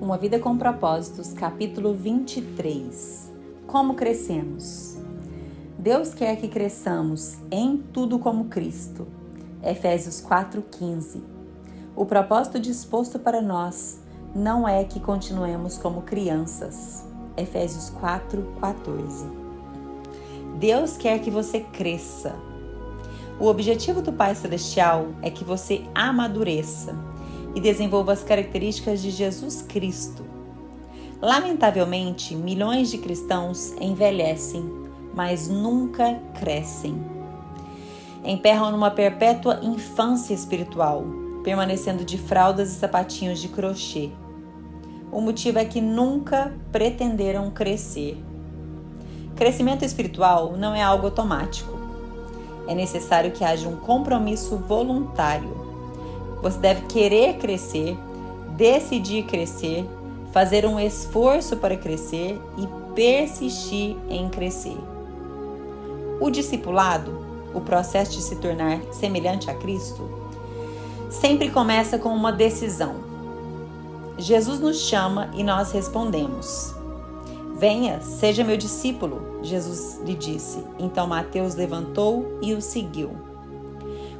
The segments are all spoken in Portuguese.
Uma Vida com Propósitos, capítulo 23. Como crescemos? Deus quer que cresçamos em tudo como Cristo. Efésios 4:15. O propósito disposto para nós não é que continuemos como crianças. Efésios 4:14. Deus quer que você cresça. O objetivo do Pai Celestial é que você amadureça e desenvolva as características de Jesus Cristo. Lamentavelmente, milhões de cristãos envelhecem, mas nunca crescem. Emperram numa perpétua infância espiritual, permanecendo de fraldas e sapatinhos de crochê. O motivo é que nunca pretenderam crescer. Crescimento espiritual não é algo automático. É necessário que haja um compromisso voluntário. Você deve querer crescer, decidir crescer, fazer um esforço para crescer e persistir em crescer. O discipulado, o processo de se tornar semelhante a Cristo, sempre começa com uma decisão. Jesus nos chama e nós respondemos. Venha, seja meu discípulo, Jesus lhe disse. Então Mateus levantou e o seguiu.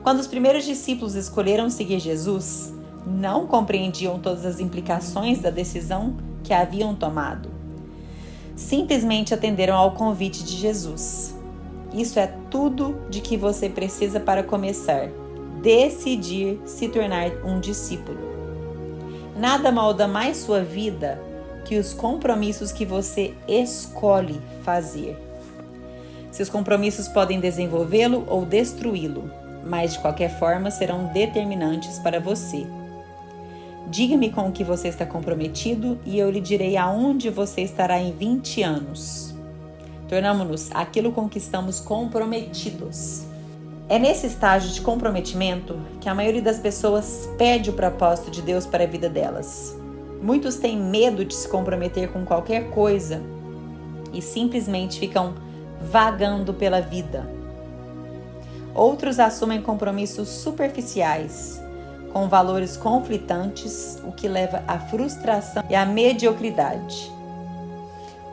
Quando os primeiros discípulos escolheram seguir Jesus, não compreendiam todas as implicações da decisão que haviam tomado. Simplesmente atenderam ao convite de Jesus. Isso é tudo de que você precisa para começar. Decidir se tornar um discípulo. Nada molda mais sua vida que os compromissos que você escolhe fazer. Seus compromissos podem desenvolvê-lo ou destruí-lo, mas de qualquer forma serão determinantes para você. Diga-me com o que você está comprometido e eu lhe direi aonde você estará em 20 anos. Tornamo-nos aquilo com que estamos comprometidos. É nesse estágio de comprometimento que a maioria das pessoas perde o propósito de Deus para a vida delas. Muitos têm medo de se comprometer com qualquer coisa e simplesmente ficam vagando pela vida. Outros assumem compromissos superficiais, com valores conflitantes, o que leva à frustração e à mediocridade.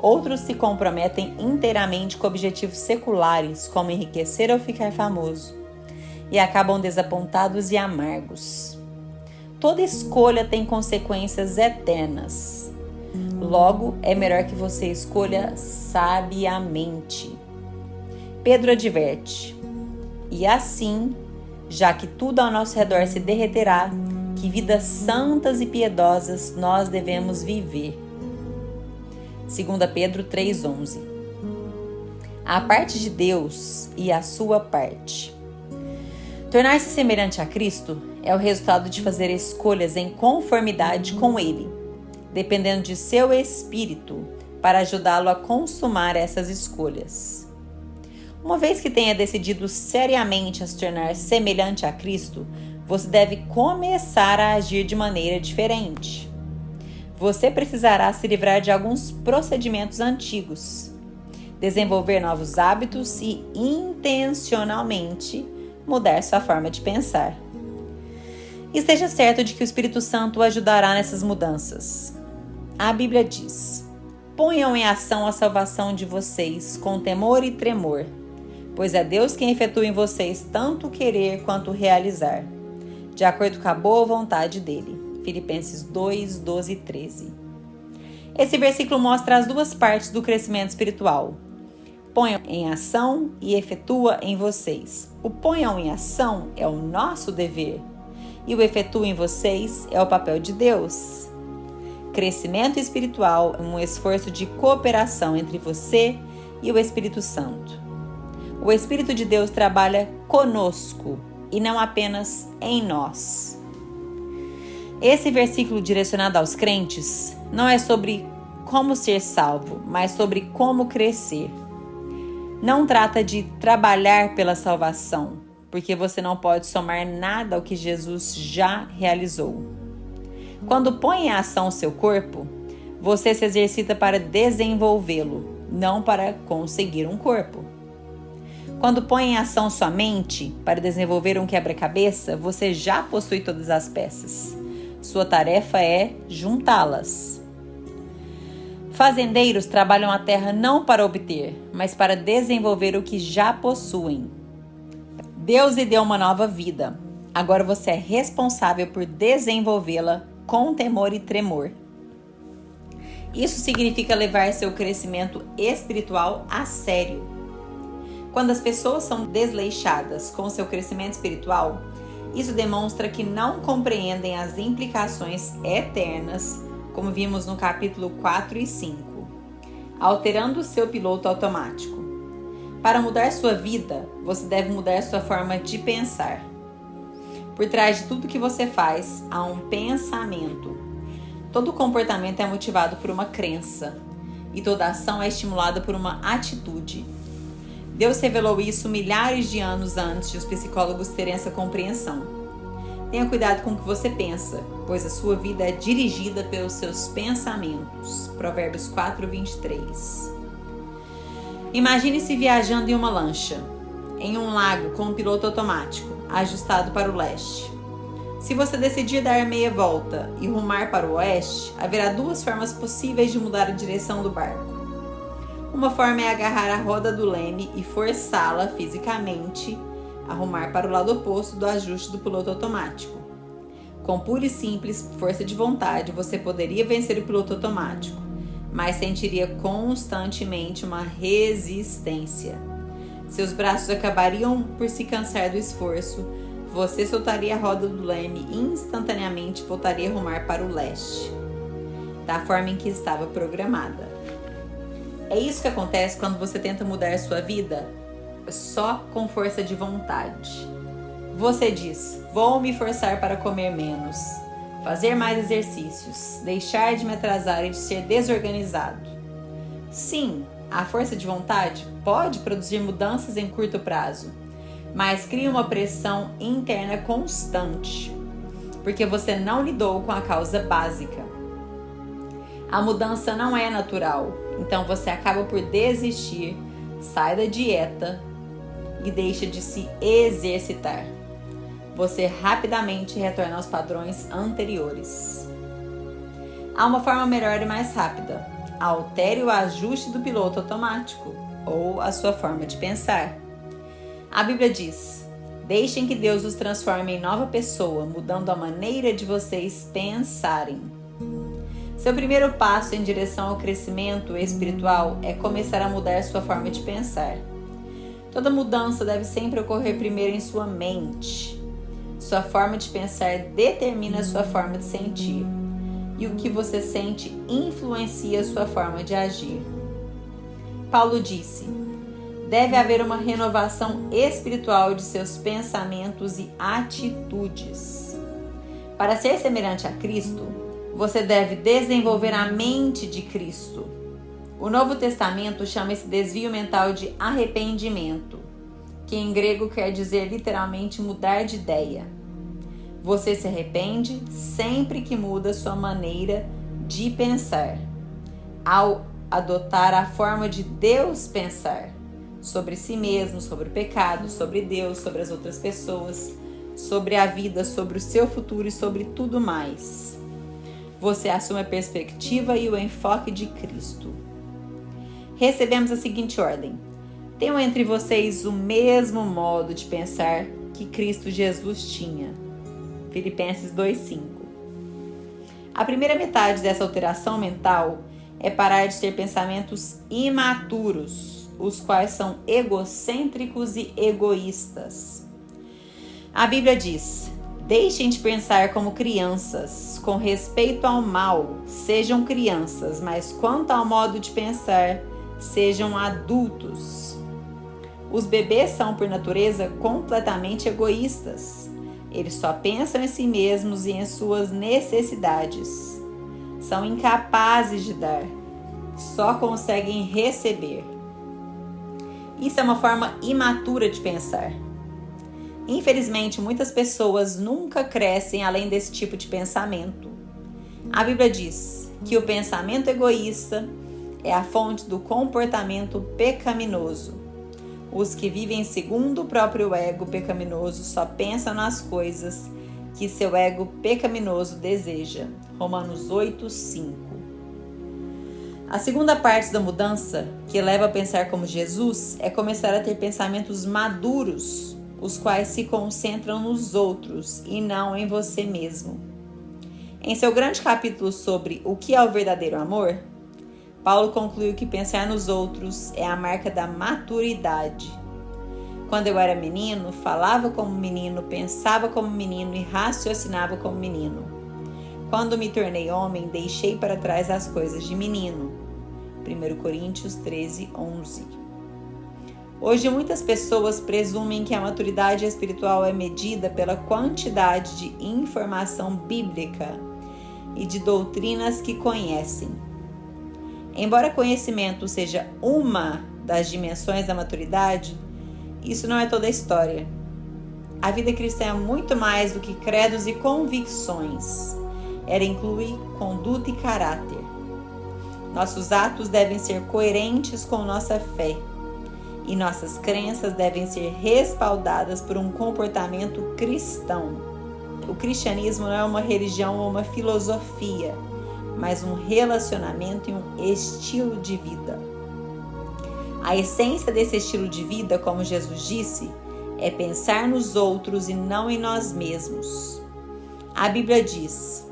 Outros se comprometem inteiramente com objetivos seculares, como enriquecer ou ficar famoso, e acabam desapontados e amargos. Toda escolha tem consequências eternas. Logo, é melhor que você escolha sabiamente. Pedro adverte: e assim, já que tudo ao nosso redor se derreterá, que vidas santas e piedosas nós devemos viver. 2 Pedro 3:11. A parte de Deus e a sua parte. Tornar-se semelhante a Cristo é o resultado de fazer escolhas em conformidade com Ele, dependendo de seu espírito para ajudá-lo a consumar essas escolhas. Uma vez que tenha decidido seriamente a se tornar semelhante a Cristo, você deve começar a agir de maneira diferente. Você precisará se livrar de alguns procedimentos antigos, desenvolver novos hábitos e intencionalmente mudar sua forma de pensar. Esteja certo de que o Espírito Santo o ajudará nessas mudanças. A Bíblia diz: ponham em ação a salvação de vocês com temor e tremor, pois é Deus quem efetua em vocês tanto o querer quanto o realizar, de acordo com a boa vontade dele. Filipenses 2:12 e 13. Esse versículo mostra as duas partes do crescimento espiritual. Ponham em ação e efetua em vocês. O ponham em ação é o nosso dever e o efetua em vocês é o papel de Deus. Crescimento espiritual é um esforço de cooperação entre você e o Espírito Santo. O Espírito de Deus trabalha conosco e não apenas em nós. Esse versículo direcionado aos crentes não é sobre como ser salvo, mas sobre como crescer. Não trata de trabalhar pela salvação, porque você não pode somar nada ao que Jesus já realizou. Quando põe em ação seu corpo, você se exercita para desenvolvê-lo, não para conseguir um corpo. Quando põe em ação sua mente para desenvolver um quebra-cabeça, você já possui todas as peças. Sua tarefa é juntá-las. Fazendeiros trabalham a terra não para obter, mas para desenvolver o que já possuem. Deus lhe deu uma nova vida. Agora você é responsável por desenvolvê-la com temor e tremor. Isso significa levar seu crescimento espiritual a sério. Quando as pessoas são desleixadas com seu crescimento espiritual, isso demonstra que não compreendem as implicações eternas, como vimos no capítulo 4 e 5, alterando o seu piloto automático. Para mudar sua vida, você deve mudar sua forma de pensar. Por trás de tudo que você faz, há um pensamento. Todo comportamento é motivado por uma crença, e toda ação é estimulada por uma atitude. Deus revelou isso milhares de anos antes de os psicólogos terem essa compreensão. Tenha cuidado com o que você pensa, pois a sua vida é dirigida pelos seus pensamentos. Provérbios 4:23. Imagine-se viajando em uma lancha, em um lago com um piloto automático, ajustado para o leste. Se você decidir dar meia volta e rumar para o oeste, haverá duas formas possíveis de mudar a direção do barco. Uma forma é agarrar a roda do leme e forçá-la fisicamente a rumar para o lado oposto do ajuste do piloto automático. Com pura e simples força de vontade, você poderia vencer o piloto automático, mas sentiria constantemente uma resistência. Seus braços acabariam por se cansar do esforço, você soltaria a roda do leme e instantaneamente voltaria a rumar para o leste, da forma em que estava programada. É isso que acontece quando você tenta mudar sua vida só com força de vontade. Você diz: vou me forçar para comer menos, fazer mais exercícios, deixar de me atrasar e de ser desorganizado. Sim, a força de vontade pode produzir mudanças em curto prazo, mas cria uma pressão interna constante, porque você não lidou com a causa básica. A mudança não é natural, então você acaba por desistir, sai da dieta e deixa de se exercitar. Você rapidamente retorna aos padrões anteriores. Há uma forma melhor e mais rápida. Altere o ajuste do piloto automático ou a sua forma de pensar. A Bíblia diz: deixem que Deus os transforme em nova pessoa, mudando a maneira de vocês pensarem. Seu primeiro passo em direção ao crescimento espiritual é começar a mudar sua forma de pensar. Toda mudança deve sempre ocorrer primeiro em sua mente. Sua forma de pensar determina a sua forma de sentir, e o que você sente influencia a sua forma de agir. Paulo disse: deve haver uma renovação espiritual de seus pensamentos e atitudes. Para ser semelhante a Cristo, você deve desenvolver a mente de Cristo. O Novo Testamento chama esse desvio mental de arrependimento, que em grego quer dizer literalmente mudar de ideia. Você se arrepende sempre que muda sua maneira de pensar, ao adotar a forma de Deus pensar sobre si mesmo, sobre o pecado, sobre Deus, sobre as outras pessoas, sobre a vida, sobre o seu futuro e sobre tudo mais. Você assume a perspectiva e o enfoque de Cristo. Recebemos a seguinte ordem: tenham entre vocês o mesmo modo de pensar que Cristo Jesus tinha. Filipenses 2:5. A primeira metade dessa alteração mental é parar de ter pensamentos imaturos, os quais são egocêntricos e egoístas. A Bíblia diz: deixem de pensar como crianças, com respeito ao mal, sejam crianças, mas quanto ao modo de pensar, sejam adultos. Os bebês são, por natureza, completamente egoístas. Eles só pensam em si mesmos e em suas necessidades. São incapazes de dar, só conseguem receber. Isso é uma forma imatura de pensar. Infelizmente, muitas pessoas nunca crescem além desse tipo de pensamento. A Bíblia diz que o pensamento egoísta é a fonte do comportamento pecaminoso. Os que vivem segundo o próprio ego pecaminoso só pensam nas coisas que seu ego pecaminoso deseja. Romanos 8:5. A segunda parte da mudança, que leva a pensar como Jesus, é começar a ter pensamentos maduros, os quais se concentram nos outros e não em você mesmo. Em seu grande capítulo sobre o que é o verdadeiro amor, Paulo concluiu que pensar nos outros é a marca da maturidade. Quando eu era menino, falava como menino, pensava como menino e raciocinava como menino. Quando me tornei homem, deixei para trás as coisas de menino. 1 Coríntios 13, 11. Hoje, muitas pessoas presumem que a maturidade espiritual é medida pela quantidade de informação bíblica e de doutrinas que conhecem. Embora conhecimento seja uma das dimensões da maturidade, isso não é toda a história. A vida cristã é muito mais do que credos e convicções. Ela inclui conduta e caráter. Nossos atos devem ser coerentes com nossa fé e nossas crenças devem ser respaldadas por um comportamento cristão. O cristianismo não é uma religião ou uma filosofia, mas um relacionamento e um estilo de vida. A essência desse estilo de vida, como Jesus disse, é pensar nos outros e não em nós mesmos. A Bíblia diz: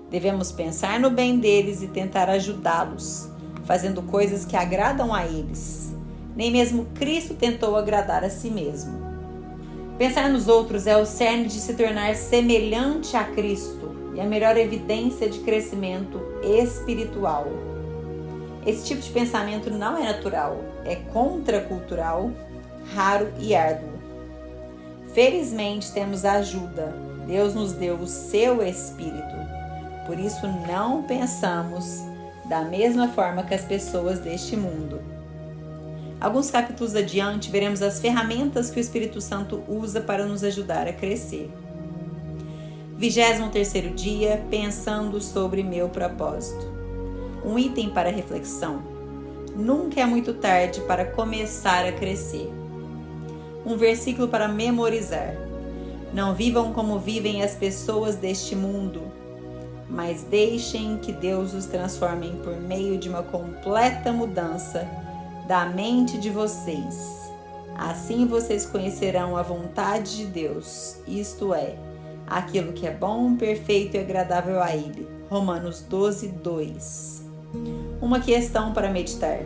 devemos pensar no bem deles e tentar ajudá-los, fazendo coisas que agradam a eles. Nem mesmo Cristo tentou agradar a si mesmo. Pensar nos outros é o cerne de se tornar semelhante a Cristo e a melhor evidência de crescimento espiritual. Esse tipo de pensamento não é natural, é contracultural, raro e árduo. Felizmente temos ajuda. Deus nos deu o seu Espírito. Por isso não pensamos da mesma forma que as pessoas deste mundo. Alguns capítulos adiante, veremos as ferramentas que o Espírito Santo usa para nos ajudar a crescer. 23º dia, pensando sobre meu propósito. Um item para reflexão. Nunca é muito tarde para começar a crescer. Um versículo para memorizar. Não vivam como vivem as pessoas deste mundo, mas deixem que Deus os transforme por meio de uma completa mudança da mente de vocês. Assim vocês conhecerão a vontade de Deus, isto é, aquilo que é bom, perfeito e agradável a Ele. Romanos 12, 2. Uma questão para meditar.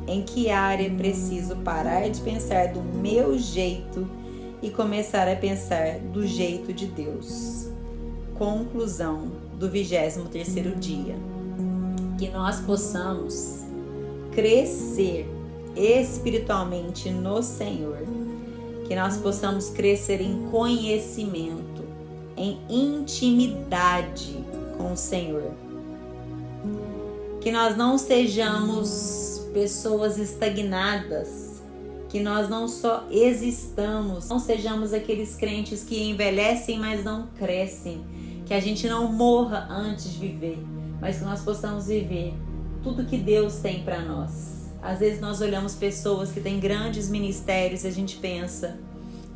Em que área preciso parar de pensar do meu jeito e começar a pensar do jeito de Deus? Conclusão do 23º dia. Que nós possamos crescer espiritualmente no Senhor. Que nós possamos crescer em conhecimento, em intimidade com o Senhor. Que nós não sejamos pessoas estagnadas, que nós não só existamos, não sejamos aqueles crentes que envelhecem, mas não crescem, que a gente não morra antes de viver, mas que nós possamos viver tudo que Deus tem para nós. Às vezes nós olhamos pessoas que têm grandes ministérios e a gente pensa,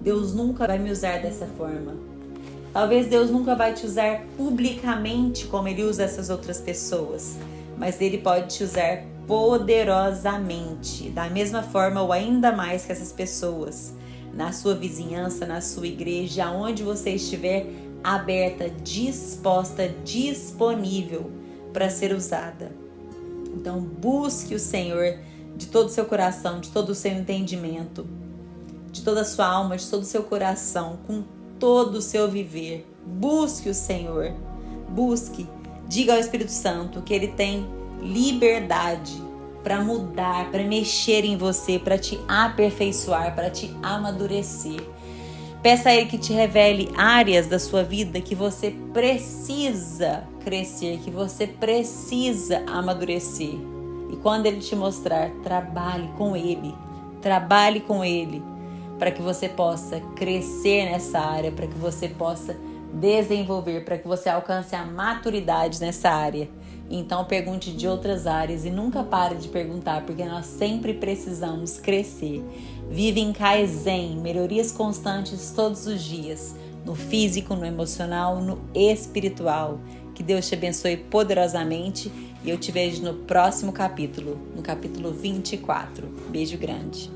Deus nunca vai me usar dessa forma. Talvez Deus nunca vai te usar publicamente como Ele usa essas outras pessoas, mas Ele pode te usar poderosamente, da mesma forma ou ainda mais que essas pessoas, na sua vizinhança, na sua igreja, aonde você estiver, aberta, disposta, disponível para ser usada. Então busque o Senhor de todo o seu coração, de todo o seu entendimento, de toda a sua alma, de todo o seu coração, com todo o seu viver. Busque o Senhor, busque, diga ao Espírito Santo que Ele tem liberdade para mudar, para mexer em você, para te aperfeiçoar, para te amadurecer. Peça a Ele que te revele áreas da sua vida que você precisa crescer, que você precisa amadurecer. E quando Ele te mostrar, trabalhe com Ele para que você possa crescer nessa área, para que você possa desenvolver, para que você alcance a maturidade nessa área. Então pergunte de outras áreas e nunca pare de perguntar, porque nós sempre precisamos crescer. Vive em Kaizen, melhorias constantes todos os dias, no físico, no emocional, no espiritual. Que Deus te abençoe poderosamente e eu te vejo no próximo capítulo, no capítulo 24. Beijo grande.